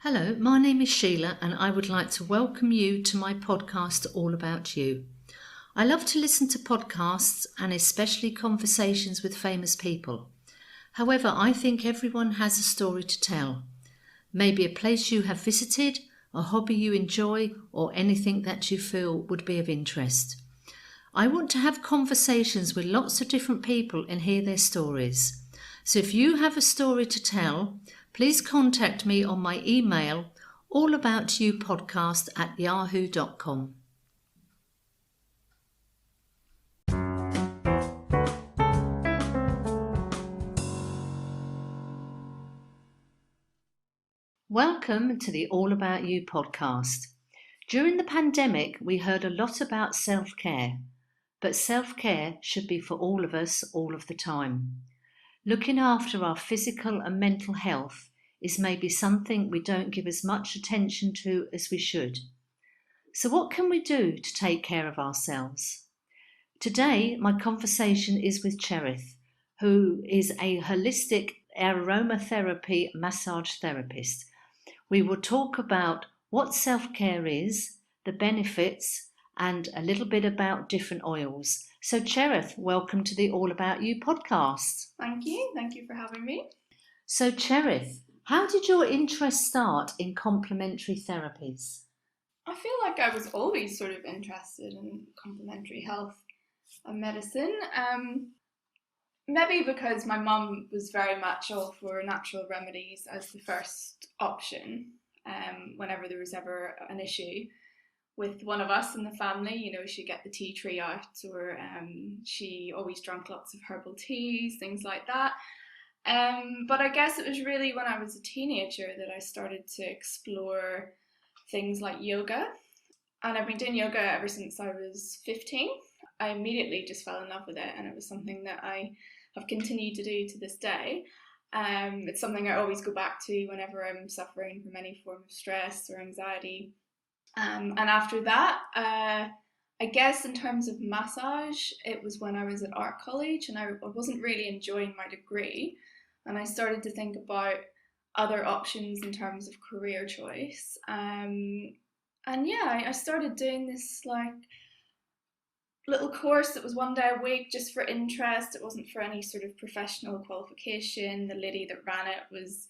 Hello, my name is Sheila and I would like to welcome you to my podcast All About You. I love to listen to podcasts and especially conversations with famous people. However, I think everyone has a story to tell. Maybe a place you have visited, a hobby you enjoy, or anything that you feel would be of interest. I want to have conversations with lots of different people and hear their stories. So if you have a story to tell, please contact me on my email allaboutyoupodcast@yahoo.com. Welcome to the All About You podcast. During the pandemic, we heard a lot about self-care, but self-care should be for all of us all of the time. Looking after our physical and mental health is maybe something we don't give as much attention to as we should. So what can we do to take care of ourselves? Today, my conversation is with Cherith, who is a holistic aromatherapy massage therapist. We will talk about what self-care is, the benefits, and a little bit about different oils. So Cherith, welcome to the All About You podcast. Thank you for having me. So Cherith, how did your interest start in complementary therapies? I feel like I was always sort of interested in complementary health and medicine. Maybe because my mum was very much all for natural remedies as the first option whenever there was ever an issue with one of us in the family. You know, she'd get the tea tree out, or she always drank lots of herbal teas, things like that. But I guess it was really when I was a teenager that I started to explore things like yoga. And I've been doing yoga ever since I was 15. I immediately just fell in love with it, and it was something that I have continued to do to this day. It's something I always go back to whenever I'm suffering from any form of stress or anxiety. And after that, I guess in terms of massage, it was when I was at art college and I wasn't really enjoying my degree. And I started to think about other options in terms of career choice. And yeah, I started doing this like little course that was one day a week just for interest. It wasn't for any sort of professional qualification. The lady that ran it was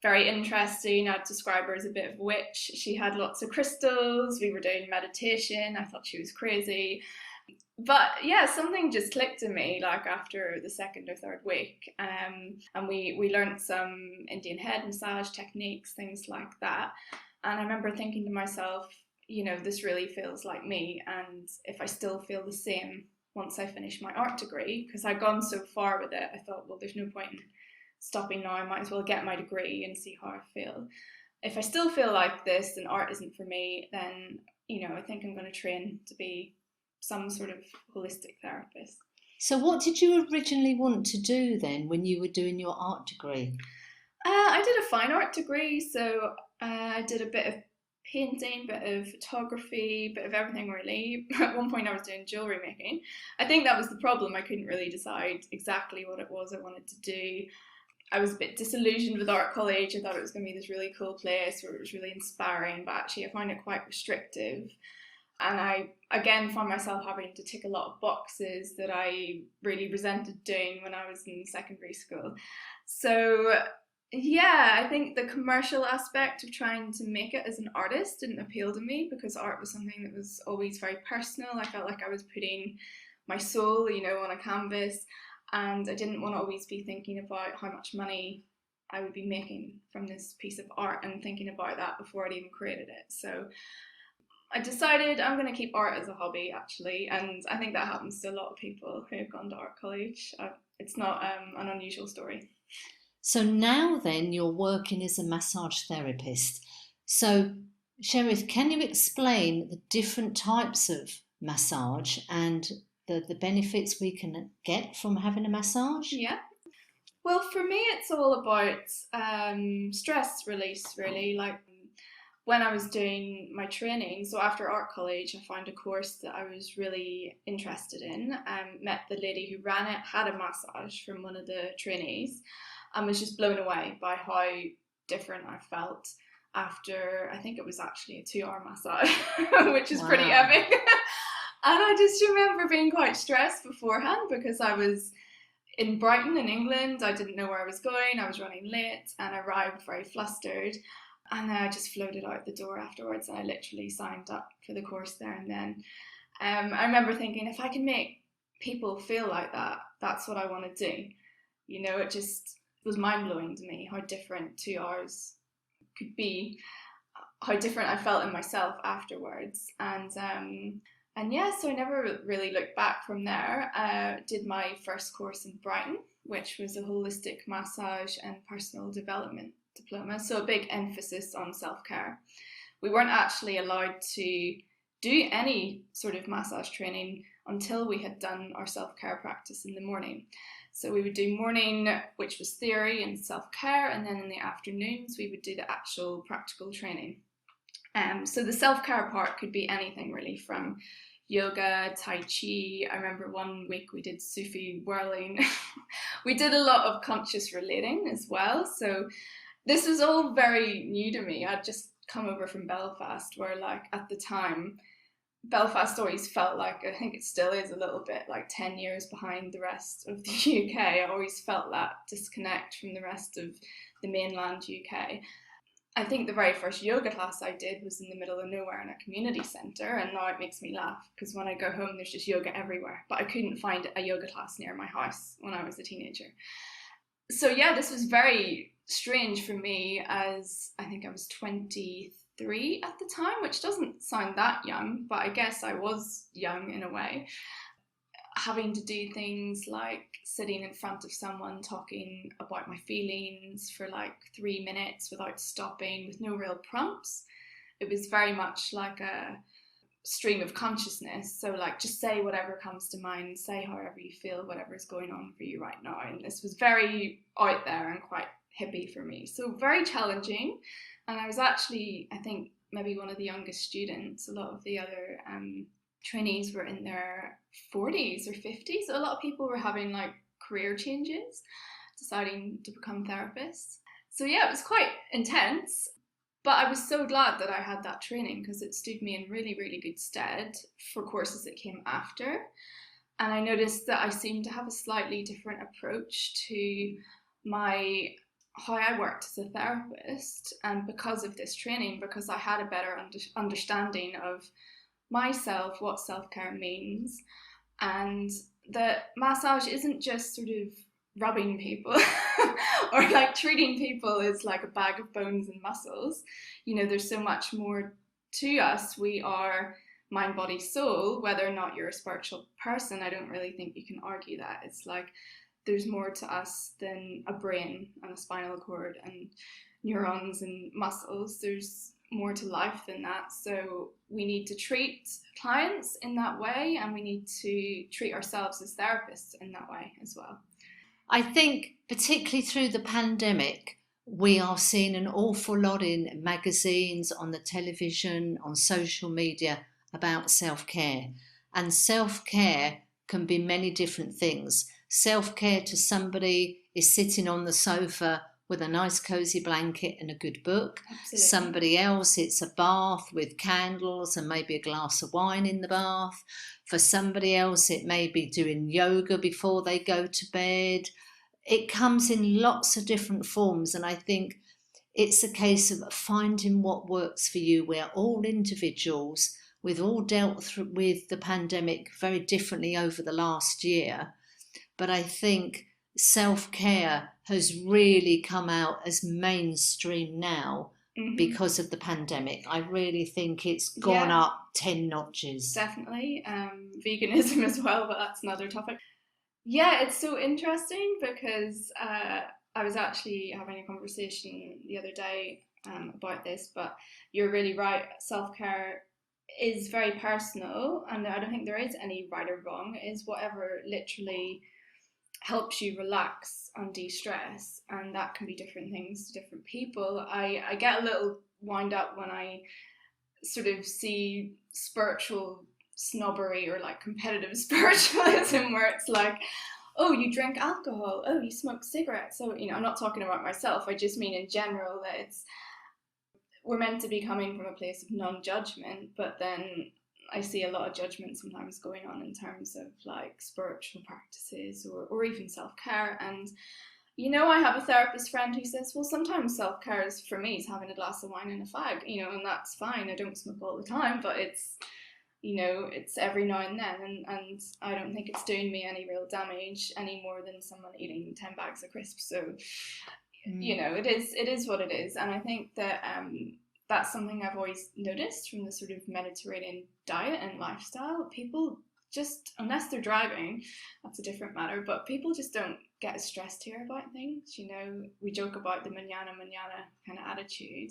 very interesting. I'd describe her as a bit of a witch. She had lots of crystals. We were doing meditation. I thought she was crazy. But yeah, something just clicked in me like after the second or third week. And we learned some Indian head massage techniques, things like that. And I remember thinking to myself, you know, this really feels like me. And if I still feel the same once I finish my art degree, because I'd gone so far with it, I thought, well, there's no point in stopping now. I might as well get my degree and see how I feel. If I still feel like this and art isn't for me, then, you know, I think I'm going to train to be some sort of holistic therapist. So what did you originally want to do then when you were doing your art degree? I did a fine art degree, so I did a bit of painting, bit of photography, bit of everything really. At one point I was doing jewellery making. I think that was the problem. I couldn't really decide exactly what it was I wanted to do. I was a bit disillusioned with art college. I thought it was going to be this really cool place where it was really inspiring, but actually I found it quite restrictive. And I, again, found myself having to tick a lot of boxes that I really resented doing when I was in secondary school. So yeah, I think the commercial aspect of trying to make it as an artist didn't appeal to me, because art was something that was always very personal. I felt like I was putting my soul, you know, on a canvas, and I didn't want to always be thinking about how much money I would be making from this piece of art and thinking about that before I'd even created it. So I decided I'm going to keep art as a hobby, actually, and I think that happens to a lot of people who have gone to art college. It's not an unusual story. So now then you're working as a massage therapist. So Cherith, can you explain the different types of massage and the benefits we can get from having a massage? Yeah. Well, for me, it's all about stress release, really. Like when I was doing my training, so after art college, I found a course that I was really interested in. Met the lady who ran it, had a massage from one of the trainees, and was just blown away by how different I felt. after, I think it was actually a 2-hour massage, which is pretty Wow. epic. And I just remember being quite stressed beforehand because I was in Brighton in England. I didn't know where I was going. I was running late and arrived very flustered. And then I just floated out the door afterwards, and I literally signed up for the course there and then. I remember thinking, if I can make people feel like that, that's what I want to do. You know, it just was mind-blowing to me how different 2 hours could be, how different I felt in myself afterwards. And yeah, so I never really looked back from there. Did my first course in Brighton, which was a holistic massage and personal development diploma, so a big emphasis on self-care. We weren't actually allowed to do any sort of massage training until we had done our self-care practice in the morning. So we would do morning, which was theory and self-care, and then in the afternoons we would do the actual practical training. So the self-care part could be anything really, from yoga, tai chi. I remember one week we did Sufi whirling. We did a lot of conscious relating as well. So this was all very new to me. I'd just come over from Belfast, where like at the time, Belfast always felt like, I think it still is a little bit, like 10 years behind the rest of the UK. I always felt that disconnect from the rest of the mainland UK. I think the very first yoga class I did was in the middle of nowhere in a community centre, and now it makes me laugh because when I go home there's just yoga everywhere, but I couldn't find a yoga class near my house when I was a teenager. So yeah, this was very strange for me, as I think I was 23 at the time, which doesn't sound that young, but I guess I was young in a way. Having to do things like sitting in front of someone talking about my feelings for like 3 minutes without stopping, with no real prompts. It was very much like a stream of consciousness. So like, just say whatever comes to mind, say however you feel, whatever is going on for you right now. And this was very out there and quite hippie for me. So very challenging. And I was actually, I think, maybe one of the youngest students. A lot of the other trainees were in their 40s or 50s. So a lot of people were having like career changes, deciding to become therapists. So yeah, it was quite intense. But I was so glad that I had that training, because it stood me in really, really good stead for courses that came after. And I noticed that I seemed to have a slightly different approach to how I worked as a therapist. And because of this training, because I had a better understanding of myself, what self-care means, and that massage isn't just sort of rubbing people or like treating people as like a bag of bones and muscles. You know, there's so much more to us. We are mind, body, soul. Whether or not you're a spiritual person, I don't really think you can argue that. It's like there's more to us than a brain and a spinal cord and neurons and muscles. There's more to life than that. So we need to treat clients in that way, and we need to treat ourselves as therapists in that way as well. I think particularly through the pandemic, we are seeing an awful lot in magazines, on the television, on social media about self-care. And self-care can be many different things. Self-care to somebody is sitting on the sofa with a nice cozy blanket and a good book. Absolutely. Somebody else, it's a bath with candles and maybe a glass of wine in the bath. For somebody else, it may be doing yoga before they go to bed. It comes in lots of different forms, and I think it's a case of finding what works for you. We're all individuals. We've all dealt with the pandemic very differently over the last year, but I think self-care has really come out as mainstream now. Mm-hmm. Because of the pandemic. I really think it's gone up 10 notches. Definitely. Veganism as well, but that's another topic. Yeah, it's so interesting because I was actually having a conversation the other day about this, but you're really right. Self-care is very personal, and I don't think there is any right or wrong. It is whatever literally helps you relax and de-stress, and that can be different things to different people. I get a little wound up when I sort of see spiritual snobbery or like competitive spiritualism, where it's like, oh, you drink alcohol, oh, you smoke cigarettes. So, you know, I'm not talking about myself, I just mean in general that it's we're meant to be coming from a place of non-judgment, but then I see a lot of judgment sometimes going on in terms of like spiritual practices or even self-care. And I have a therapist friend who says, well, sometimes self-care is, for me, is having a glass of wine and a fag, and that's fine. I don't smoke all the time, but it's every now and then, and I don't think it's doing me any real damage any more than someone eating 10 bags of crisps. So it is what it is. And I think that that's something I've always noticed from the sort of Mediterranean diet and lifestyle. People just, unless they're driving, that's a different matter, but people just don't get as stressed here about things. We joke about the manana kind of attitude,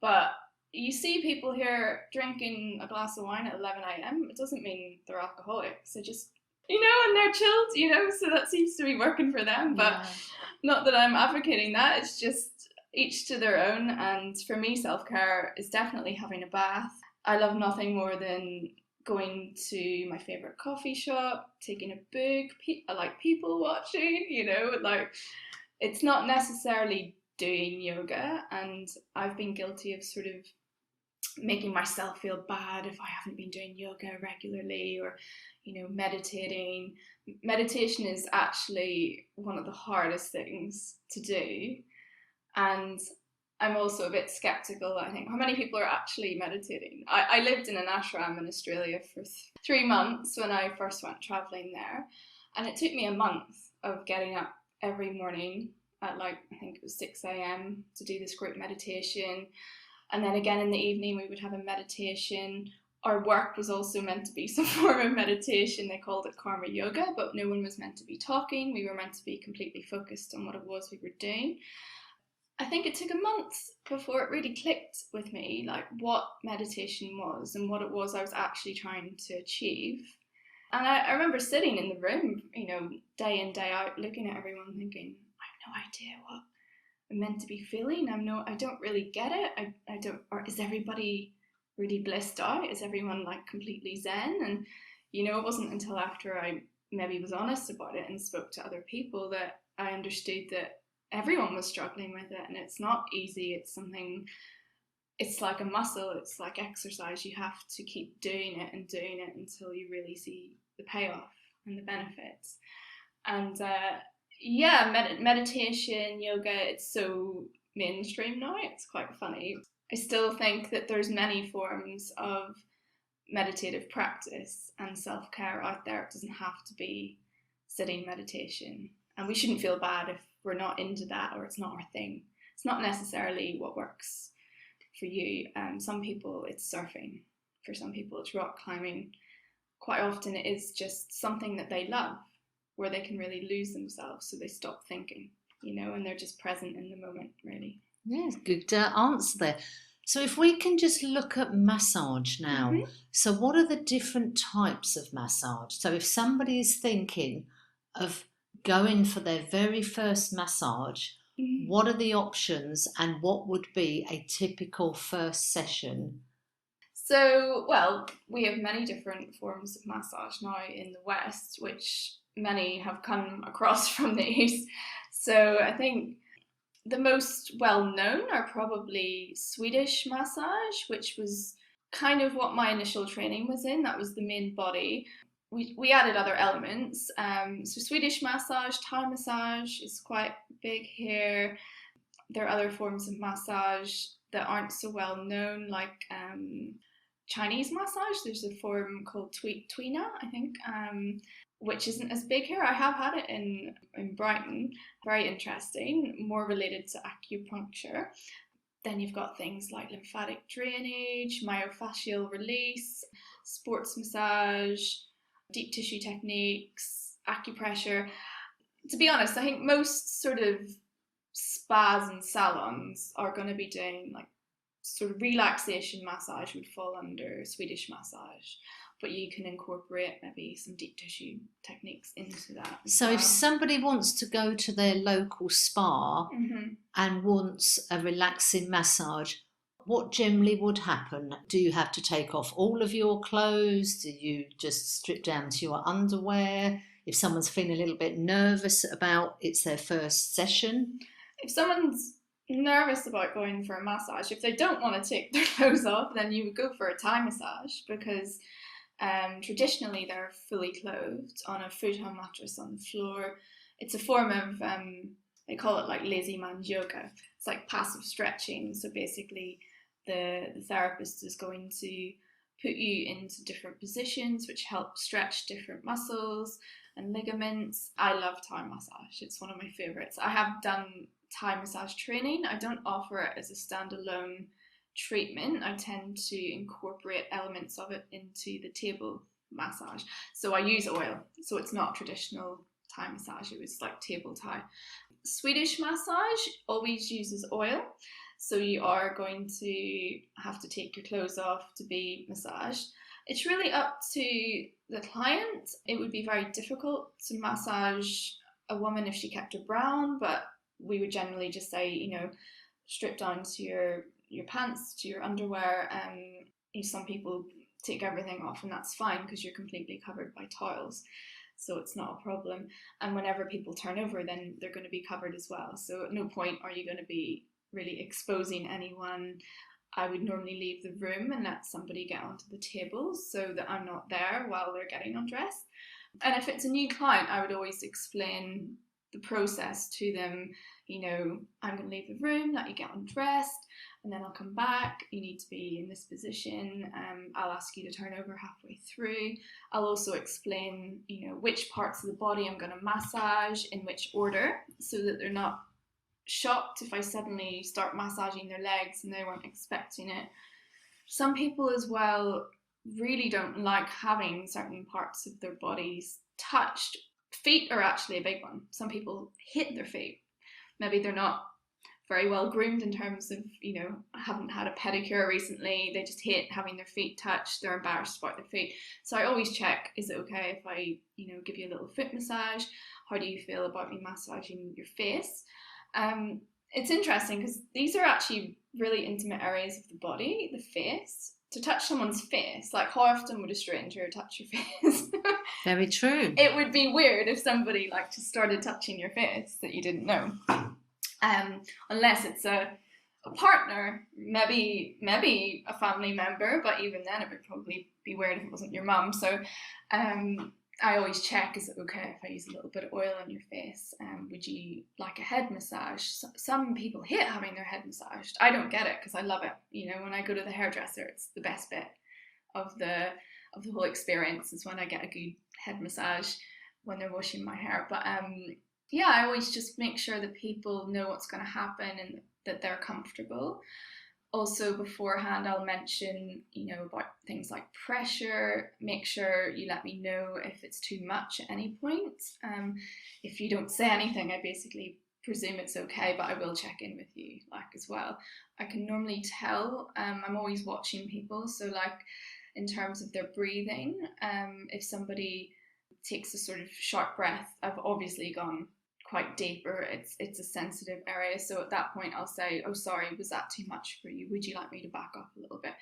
but you see people here drinking a glass of wine at 11 a.m. It doesn't mean they're alcoholics. They just, and they're chilled, so that seems to be working for them. But not that I'm advocating that. It's just each to their own. And for me, self-care is definitely having a bath. I love nothing more than going to my favorite coffee shop, taking a book. I like people watching, like it's not necessarily doing yoga. And I've been guilty of sort of making myself feel bad if I haven't been doing yoga regularly or, meditating. Meditation is actually one of the hardest things to do. And I'm also a bit skeptical. I think, how many people are actually meditating? I lived in an ashram in Australia for 3 months when I first went traveling there. And it took me a month of getting up every morning at I think it was 6 a.m. to do this group meditation. And then again in the evening, we would have a meditation. Our work was also meant to be some form of meditation. They called it karma yoga, but no one was meant to be talking. We were meant to be completely focused on what it was we were doing. I think it took a month before it really clicked with me, like what meditation was and what it was I was actually trying to achieve. And I remember sitting in the room, day in, day out, looking at everyone thinking, I have no idea what I'm meant to be feeling. I don't really get it. I don't, or is everybody really blissed out? Is everyone like completely zen? And, it wasn't until after I maybe was honest about it and spoke to other people that I understood that everyone was struggling with it, and it's not easy. It's something, it's like a muscle, it's like exercise. You have to keep doing it until you really see the payoff and the benefits. And meditation, yoga, it's so mainstream now, it's quite funny. I still think that there's many forms of meditative practice and self-care out there. It doesn't have to be sitting meditation, and we shouldn't feel bad if we're not into that or it's not our thing. It's not necessarily what works for you. Some people it's surfing, for some people it's rock climbing. Quite often it is just something that they love, where they can really lose themselves, so they stop thinking, and they're just present in the moment, really. Yes, good answer there. So if we can just look at massage now. Mm-hmm. So what are the different types of massage? So if somebody is thinking of going for their very first massage, what are the options and what would be a typical first session? So, well, we have many different forms of massage now in the West, which many have come across from the East. So I think the most well-known are probably Swedish massage, which was kind of what my initial training was in. That was the main body. We added other elements. So Swedish massage, Thai massage is quite big here. There are other forms of massage that aren't so well known, like Chinese massage. There's a form called Tuina, I think, which isn't as big here. I have had it in Brighton. Very interesting, more related to acupuncture. Then you've got things like lymphatic drainage, myofascial release, sports massage, deep tissue techniques, acupressure. To be honest, I think most sort of spas and salons are going to be doing like sort of relaxation massage would fall under Swedish massage, but you can incorporate maybe some deep tissue techniques into that. So if somebody wants to go to their local spa and wants a relaxing massage, what generally would happen? Do you have to take off all of your clothes? Do you just strip down to your underwear? If someone's feeling a little bit nervous about it's their first session? If someone's nervous about going for a massage, if they don't want to take their clothes off, then you would go for a Thai massage, because traditionally they're fully clothed on a futon mattress on the floor. It's a form of, they call it like lazy man's yoga. It's like passive stretching. So basically the therapist is going to put you into different positions which help stretch different muscles and ligaments. I love Thai massage. It's one of my favorites. I have done Thai massage training. I don't offer it as a standalone treatment. I tend to incorporate elements of it into the table massage. So I use oil. So it's not traditional Thai massage. It was like table Thai. Swedish massage always uses oil. So you are going to have to take your clothes off to be massaged. It's really up to the client. It would be very difficult to massage a woman if she kept her brown, but we would generally just say, you know, strip down to your pants, to your underwear. Some people take everything off, and that's fine because you're completely covered by towels. So it's not a problem. And whenever people turn over, then they're going to be covered as well. So at no point are you going to be really exposing anyone. I would normally leave the room and let somebody get onto the table so that I'm not there while they're getting undressed. And if it's a new client, I would always explain the process to them. You know, I'm going to leave the room, let you get undressed, and then I'll come back. You need to be in this position. I'll ask you to turn over halfway through. I'll also explain, you know, which parts of the body I'm going to massage in which order, so that they're not shocked if I suddenly start massaging their legs and they weren't expecting it. Some people as well really don't like having certain parts of their bodies touched. Feet are actually a big one. Some people hate their feet. Maybe they're not very well groomed in terms of, you know, haven't had a pedicure recently. They just hate having their feet touched. They're embarrassed about their feet. So I always check, is it okay if I, you know, give you a little foot massage? How do you feel about me massaging your face? It's interesting because these are actually really intimate areas of the body, the face. To touch someone's face, like how often would a stranger touch your face? Very true. It would be weird if somebody like just started touching your face that you didn't know. Unless it's a partner, maybe a family member, but even then it would probably be weird if it wasn't your mum. So I always check, is it okay if I use a little bit of oil on your face? Would you like a head massage? Some people hate having their head massaged. I don't get it because I love it. You know, when I go to the hairdresser, it's the best bit of the whole experience is when I get a good head massage when they're washing my hair. But yeah, I always just make sure that people know what's going to happen and that they're comfortable. Also beforehand, I'll mention, you know, about things like pressure. Make sure you let me know if it's too much at any point. If you don't say anything, I basically presume it's okay, but I will check in with you like as well. I can normally tell. I'm always watching people, so like in terms of their breathing, if somebody takes a sort of sharp breath, I've obviously gone quite deep, or it's a sensitive area. So at that point I'll say, oh sorry, was that too much for you? Would you like me to back up a little bit?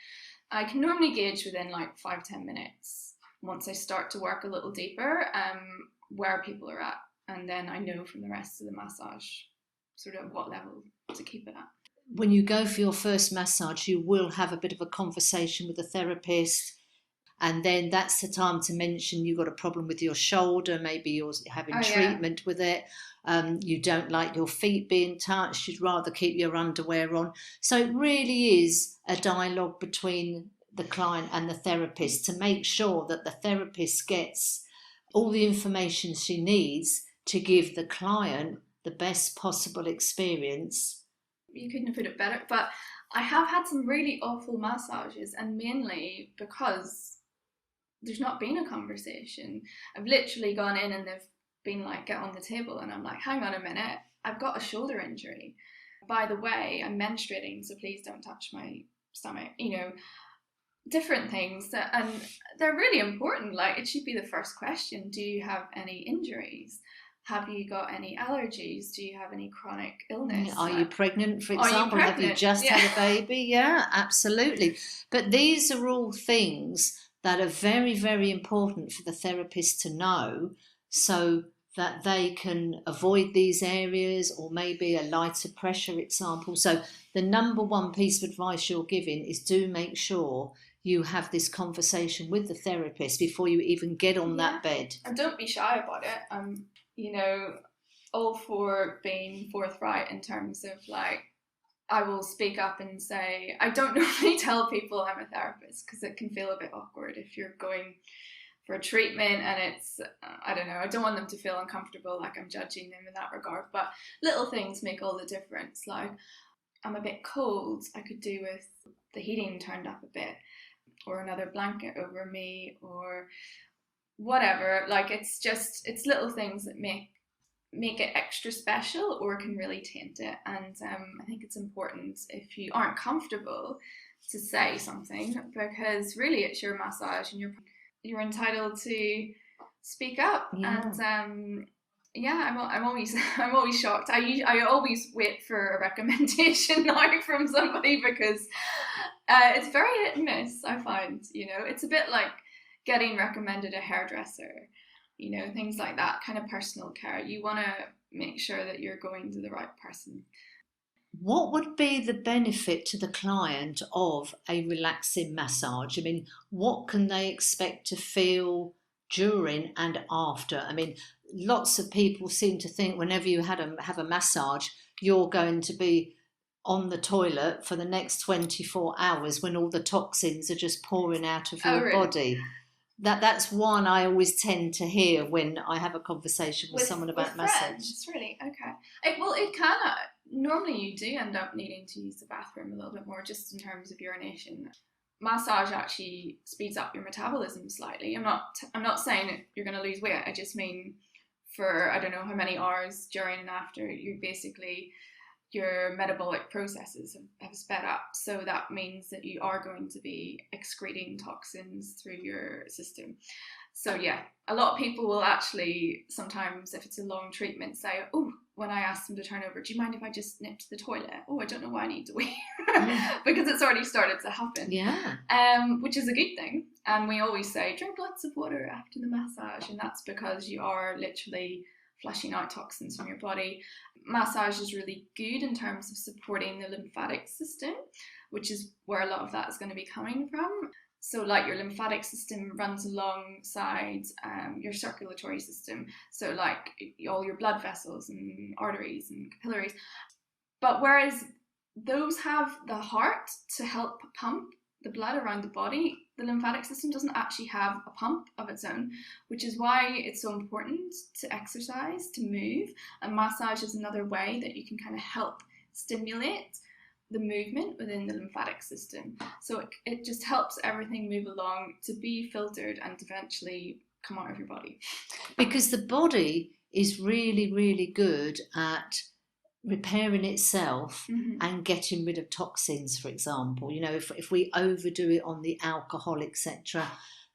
I can normally gauge within like 5-10 minutes once I start to work a little deeper where people are at, and then I know from the rest of the massage sort of what level to keep it at. When you go for your first massage, you will have a bit of a conversation with the therapist. And then that's the time to mention you've got a problem with your shoulder, maybe you're having treatment with it. You don't like your feet being touched, you'd rather keep your underwear on. So it really is a dialogue between the client and the therapist to make sure that the therapist gets all the information she needs to give the client the best possible experience. You couldn't have put it better, but I have had some really awful massages, and mainly because there's not been a conversation. I've literally gone in and they've been like, get on the table, and I'm like, hang on a minute, I've got a shoulder injury. By the way, I'm menstruating, so please don't touch my stomach. You know, different things and they're really important. Like, it should be the first question. Do you have any injuries? Have you got any allergies? Do you have any chronic illness? Are you pregnant, for example? Have you just had a baby? Yeah, absolutely. But these are all things that are very, very important for the therapist to know, so that they can avoid these areas, or maybe a lighter pressure example. So the number one piece of advice you're giving is do make sure you have this conversation with the therapist before you even get on that bed. And don't be shy about it. You know, all for being forthright in terms of like, I will speak up and say, I don't normally tell people I'm a therapist because it can feel a bit awkward if you're going for a treatment and it's, I don't know, I don't want them to feel uncomfortable, like I'm judging them in that regard. But little things make all the difference. Like, I'm a bit cold, I could do with the heating turned up a bit, or another blanket over me, or whatever. Like, it's little things that make it extra special or can really taint it. And I think it's important, if you aren't comfortable, to say something, because really it's your massage and you're entitled to speak up. And I'm always shocked. I always wait for a recommendation now from somebody, because it's very hit and miss, I find. It's a bit like getting recommended a hairdresser, things like that, kind of personal care. You want to make sure that you're going to the right person. What would be the benefit to the client of a relaxing massage? I mean, what can they expect to feel during and after? I mean, lots of people seem to think whenever you have a massage, you're going to be on the toilet for the next 24 hours when all the toxins are just pouring out of your body. That's one I always tend to hear when I have a conversation with someone about massage. It's really okay. It can. Normally, you do end up needing to use the bathroom a little bit more, just in terms of urination. Massage actually speeds up your metabolism slightly. I'm not saying that you're going to lose weight. I just mean, for I don't know how many hours during and after, your metabolic processes have sped up. So that means that you are going to be excreting toxins through your system. So yeah, a lot of people will actually sometimes, if it's a long treatment, say, oh, when I ask them to turn over, do you mind if I just nip to the toilet? Oh, I don't know why I need to wait. Because it's already started to happen. Yeah. Which is a good thing. And we always say, drink lots of water after the massage. And that's because you are literally flushing out toxins from your body. Massage is really good in terms of supporting the lymphatic system, which is where a lot of that is going to be coming from. So like your lymphatic system runs alongside your circulatory system. So like all your blood vessels and arteries and capillaries. But whereas those have the heart to help pump the blood around the body, the lymphatic system doesn't actually have a pump of its own, which is why it's so important to exercise, to move. And massage is another way that you can kind of help stimulate the movement within the lymphatic system. So it just helps everything move along to be filtered and eventually come out of your body. Because the body is really, really good at repairing itself and getting rid of toxins, for example. If we overdo it on the alcohol, etc.,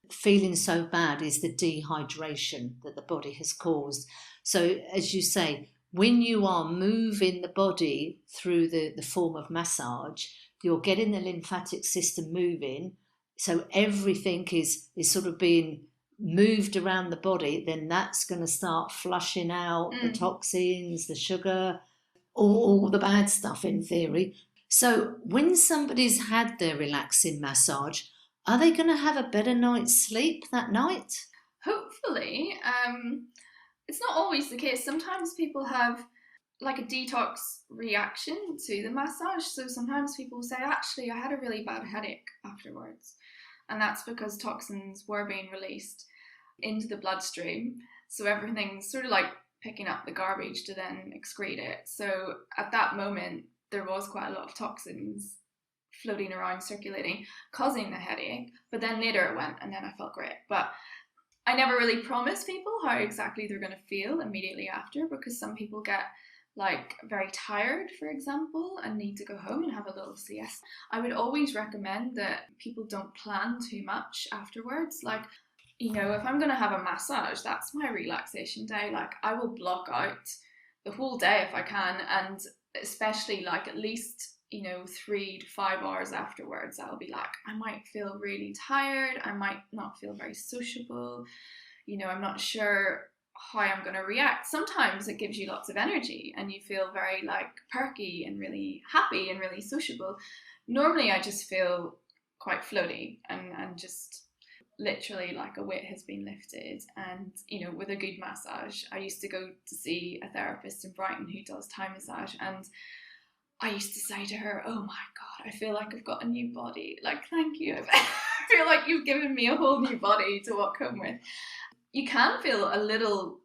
feeling so bad is the dehydration that the body has caused. So as you say, when you are moving the body through the form of massage, you're getting the lymphatic system moving, so everything is sort of being moved around the body. Then that's going to start flushing out the toxins, the sugar, all the bad stuff in theory. So when somebody's had their relaxing massage, are they going to have a better night's sleep that night? Hopefully. It's not always the case. Sometimes people have like a detox reaction to the massage. So sometimes people say, actually, I had a really bad headache afterwards. And that's because toxins were being released into the bloodstream. So everything's sort of like picking up the garbage to then excrete it. So at that moment, there was quite a lot of toxins floating around, circulating, causing the headache. But then later it went, and then I felt great. But I never really promise people how exactly they're going to feel immediately after, because some people get like very tired, for example, and need to go home and have a little siesta. I would always recommend that people don't plan too much afterwards. Like, if I'm going to have a massage, that's my relaxation day. Like, I will block out the whole day if I can, and especially like at least 3 to 5 hours afterwards, I'll be like, I might feel really tired, I might not feel very sociable, I'm not sure how I'm going to react. Sometimes it gives you lots of energy and you feel very like perky and really happy and really sociable. Normally I just feel quite floaty and just literally like a weight has been lifted. And you know, with a good massage, I used to go to see a therapist in Brighton who does Thai massage, and I used to say to her, oh my God, I feel like I've got a new body. Like, thank you. I feel like you've given me a whole new body to walk home with. You can feel a little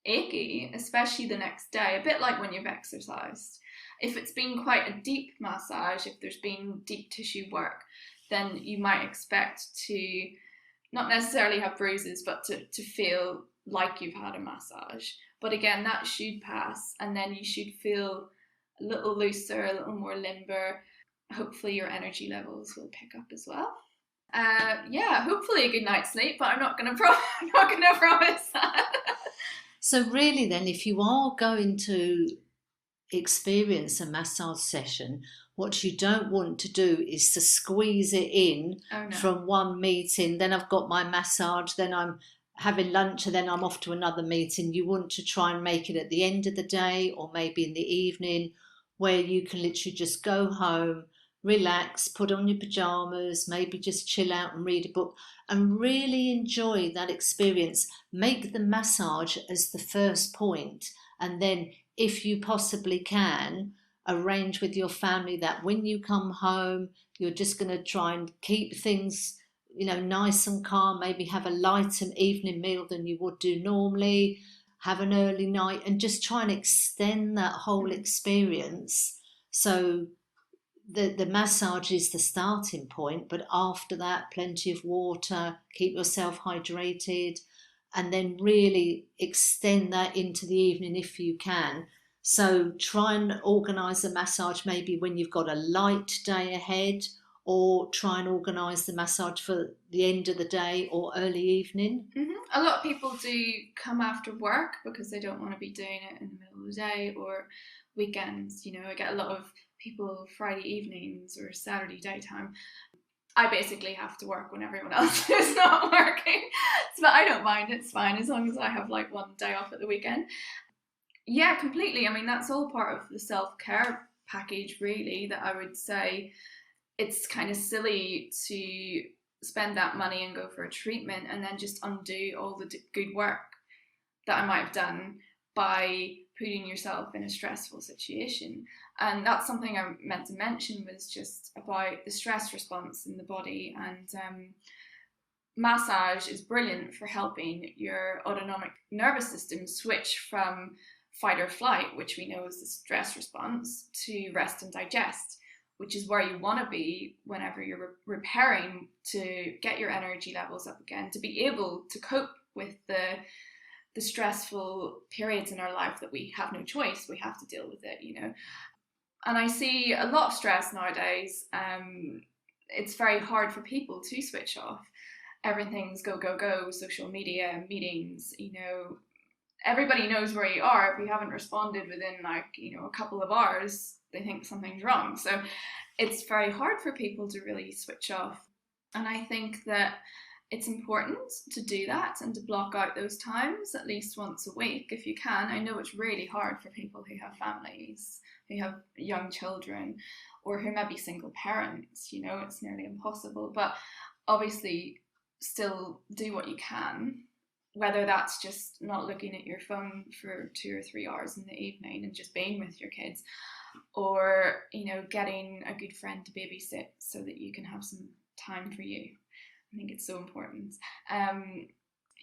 achy, especially the next day, a bit like when you've exercised. If it's been quite a deep massage, if there's been deep tissue work, then you might expect to not necessarily have bruises, but to feel like you've had a massage. But again, that should pass, and then you should feel a little looser, a little more limber. Hopefully your energy levels will pick up as well. Yeah, hopefully a good night's sleep, but I'm not going to promise that. So really then, if you are going to experience a massage session, what you don't want to do is to squeeze it in from one meeting, then I've got my massage, then I'm having lunch, and then I'm off to another meeting. You want to try and make it at the end of the day or maybe in the evening, where you can literally just go home, relax, put on your pajamas, maybe just chill out and read a book and really enjoy that experience. Make the massage as the first point, and then if you possibly can, arrange with your family that when you come home, you're just going to try and keep things, you know, nice and calm, maybe have a lighter evening meal than you would do normally, have an early night, and just try and extend that whole experience. So the massage is the starting point, but after that, plenty of water, keep yourself hydrated, and then really extend that into the evening if you can. So try and organise a massage maybe when you've got a light day ahead, or try and organise the massage for the end of the day or early evening. Mm-hmm. A lot of people do come after work because they don't want to be doing it in the middle of the day or weekends. You know, I get a lot of people Friday evenings or Saturday daytime. I basically have to work when everyone else is not working, but I don't mind. It's fine as long as I have like one day off at the weekend. Yeah, completely. I mean, that's all part of the self-care package, really, that I would say it's kind of silly to spend that money and go for a treatment and then just undo all the good work that I might have done by putting yourself in a stressful situation. And that's something I meant to mention, was just about the stress response in the body. And massage is brilliant for helping your autonomic nervous system switch from fight or flight, which we know is the stress response, to rest and digest, which is where you want to be whenever you're repairing, to get your energy levels up again, to be able to cope with the stressful periods in our life that we have no choice, we have to deal with it, you know. And I see a lot of stress nowadays. It's very hard for people to switch off. Everything's go, go, go, social media, meetings, you know, everybody knows where you are. If you haven't responded within like, you know, a couple of hours, they think something's wrong. So it's very hard for people to really switch off. And I think that it's important to do that and to block out those times at least once a week if you can. I know it's really hard for people who have families, who have young children, or who may be single parents, you know, it's nearly impossible. But obviously still do what you can, whether that's just not looking at your phone for 2 or 3 hours in the evening and just being with your kids, or, you know, getting a good friend to babysit so that you can have some time for you. I think it's so important.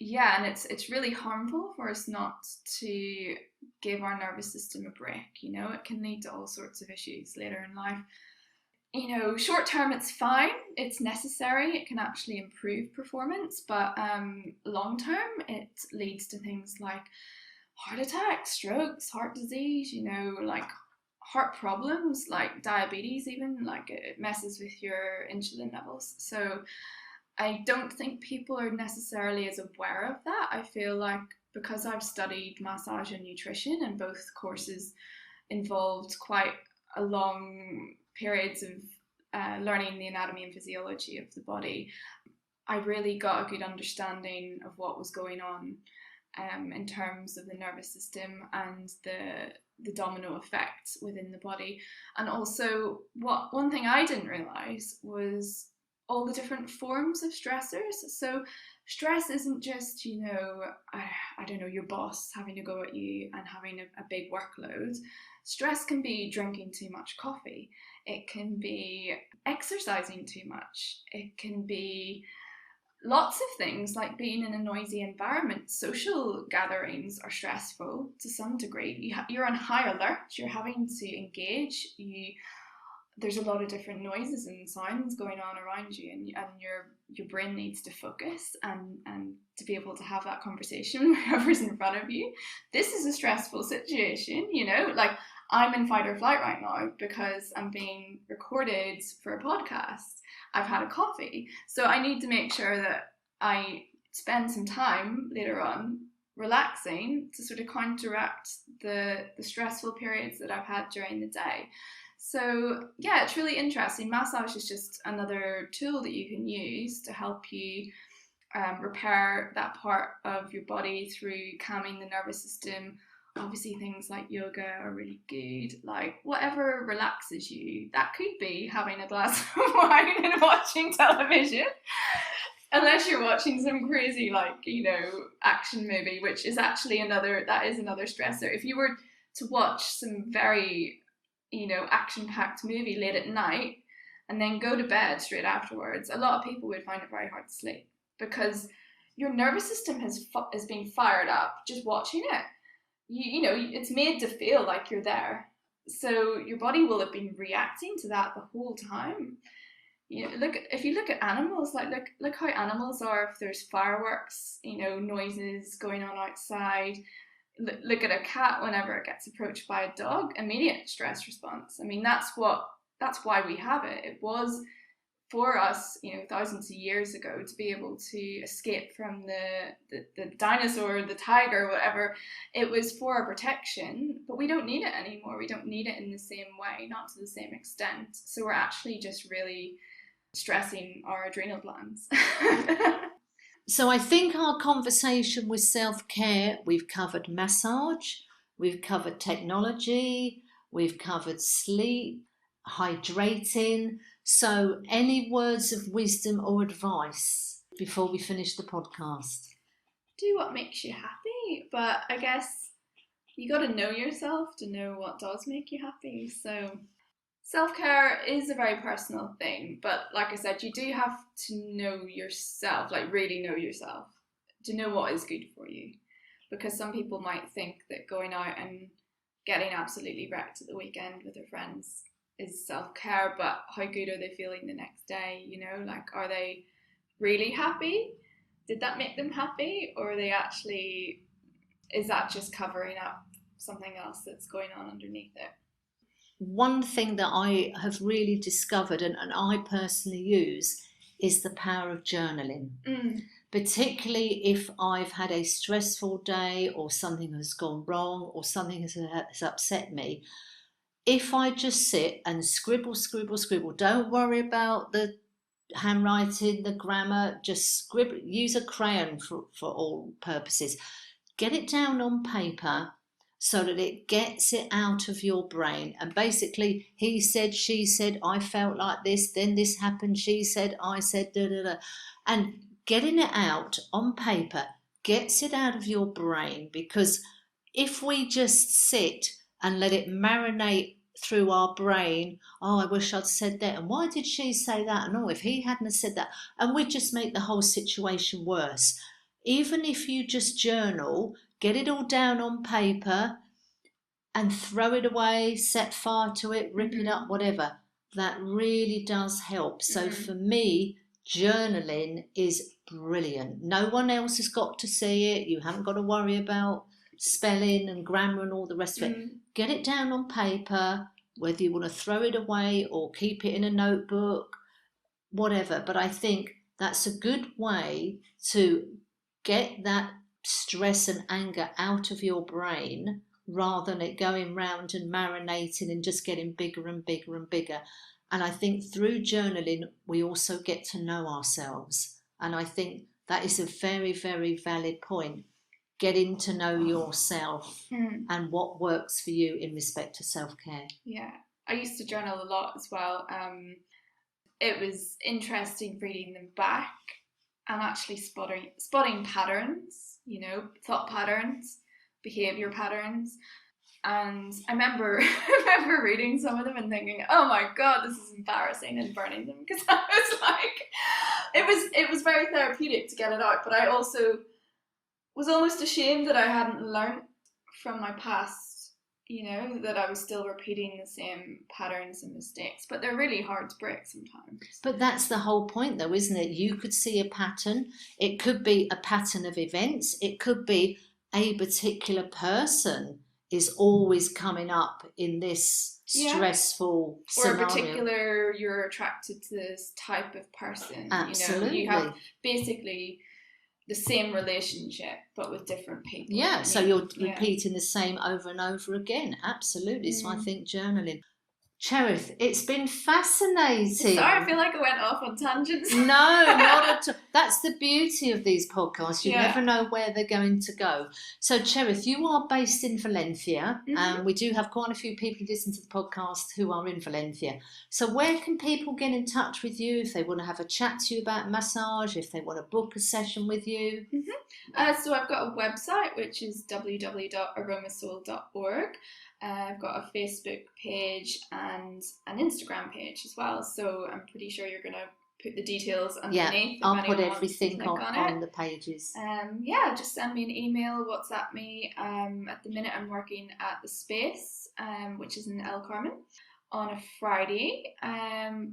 Yeah, and it's really harmful for us not to give our nervous system a break. You know, it can lead to all sorts of issues later in life. You know, short term it's fine, it's necessary, it can actually improve performance, but long term it leads to things like heart attacks, strokes, heart disease, you know, like heart problems, like diabetes even, like it messes with your insulin levels. So I don't think people are necessarily as aware of that. I feel like because I've studied massage and nutrition, and both courses involved quite a long periods of learning the anatomy and physiology of the body, I really got a good understanding of what was going on. in terms of the nervous system and the domino effect within the body. And also, one thing I didn't realise was all the different forms of stressors. So stress isn't just, I don't know, your boss having to go at you and having a big workload. Stress can be drinking too much coffee. It can be exercising too much. It can be lots of things, like being in a noisy environment. Social gatherings are stressful to some degree. You're on high alert. You're having to engage. There's a lot of different noises and sounds going on around you, and your brain needs to focus and to be able to have that conversation with whoever's in front of you. This is a stressful situation, like I'm in fight or flight right now because I'm being recorded for a podcast. I've had a coffee, so I need to make sure that I spend some time later on relaxing to sort of counteract the stressful periods that I've had during the day. So yeah, it's really interesting. Massage is just another tool that you can use to help you repair that part of your body through calming the nervous system. Obviously, things like yoga are really good. Like whatever relaxes you. That could be having a glass of wine and watching television. Unless you're watching some crazy, action movie, which is actually another stressor. If you were to watch some very action-packed movie late at night and then go to bed straight afterwards, a lot of people would find it very hard to sleep because your nervous system has been fired up just watching it. It's made to feel like you're there, so your body will have been reacting to that the whole time. If you look at animals, look how animals are if there's fireworks, noises going on outside. Look at a cat whenever it gets approached by a dog, immediate stress response. I mean, that's why we have it. It was for us, thousands of years ago, to be able to escape from the dinosaur, the tiger, whatever. It was for our protection, but we don't need it anymore. We don't need it in the same way, not to the same extent. So we're actually just really stressing our adrenal glands. So I think our conversation with self-care, we've covered massage, we've covered technology, we've covered sleep, hydrating. So any words of wisdom or advice before we finish the podcast? Do what makes you happy, but I guess you got to know yourself to know what does make you happy. So self-care is a very personal thing, but like I said, you do have to know yourself, really know yourself, to know what is good for you. Because some people might think that going out and getting absolutely wrecked at the weekend with their friends is self-care, but how good are they feeling the next day? Are they really happy? Did that make them happy? Or is that just covering up something else that's going on underneath it? One thing that I have really discovered and I personally use is the power of journaling. Particularly if I've had a stressful day or something has gone wrong or something has upset me. If I just sit and scribble, don't worry about the handwriting, the grammar, just scribble, use a crayon for all purposes. Get it down on paper so that it gets it out of your brain. And basically, he said, she said, I felt like this, then this happened, she said, I said, da da da. And getting it out on paper gets it out of your brain, because if we just sit and let it marinate through our brain, oh, I wish I'd said that, and why did she say that, and oh, if he hadn't said that, and we just make the whole situation worse. Even if you just journal, get it all down on paper and throw it away, set fire to it, rip it up, whatever, that really does help. So for me, journaling is brilliant. No one else has got to see it. You haven't got to worry about spelling and grammar and all the rest of it. Get it down on paper, whether you want to throw it away or keep it in a notebook, whatever. But I think that's a good way to get that stress and anger out of your brain, rather than it going round and marinating and just getting bigger and bigger and bigger. And I think through journaling, we also get to know ourselves. And I think that is a very, very valid point. getting to know yourself and what works for you in respect to self-care. Yeah, I used to journal a lot as well. It was interesting reading them back and actually spotting patterns, you know, thought patterns, behaviour patterns. And I remember reading some of them and thinking, oh my God, this is embarrassing, and burning them, because I was like, it was very therapeutic to get it out, but I also was almost ashamed that I hadn't learnt from my past, you know, that I was still repeating the same patterns and mistakes. But they're really hard to break sometimes. But that's the whole point though, isn't it? You could see a pattern. It could be a pattern of events. It could be a particular person is always coming up in this stressful scenario. Or a particular, you're attracted to this type of person. Absolutely. You know, you have basically the same relationship but with different people. Yeah, so you're repeating the same over and over again. Absolutely. So I think journaling. Cherith, it's been fascinating. Sorry, I feel like I went off on tangents. No, not at all. That's the beauty of these podcasts. You never know where they're going to go. So, Cherith, you are based in Valencia, and we do have quite a few people who listen to the podcast who are in Valencia. So where can people get in touch with you if they want to have a chat to you about massage, if they want to book a session with you? So I've got a website, which is www.aromasoul.org. I've got a Facebook page and an Instagram page as well, so I'm pretty sure you're going to put the details underneath. Yeah, I'll put everything on the pages. Just send me an email, WhatsApp me. At the minute I'm working at the Space, which is in El Carmen, on a Friday,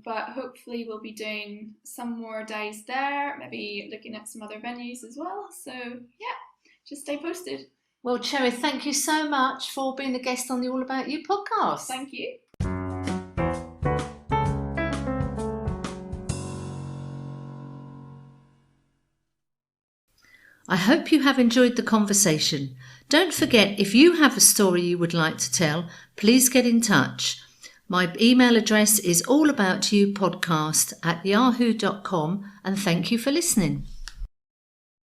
but hopefully we'll be doing some more days there, maybe looking at some other venues as well, so yeah, just stay posted. Well, Cherith, thank you so much for being a guest on the All About You podcast. Thank you. I hope you have enjoyed the conversation. Don't forget, if you have a story you would like to tell, please get in touch. My email address is allaboutyoupodcast@yahoo.com, and thank you for listening.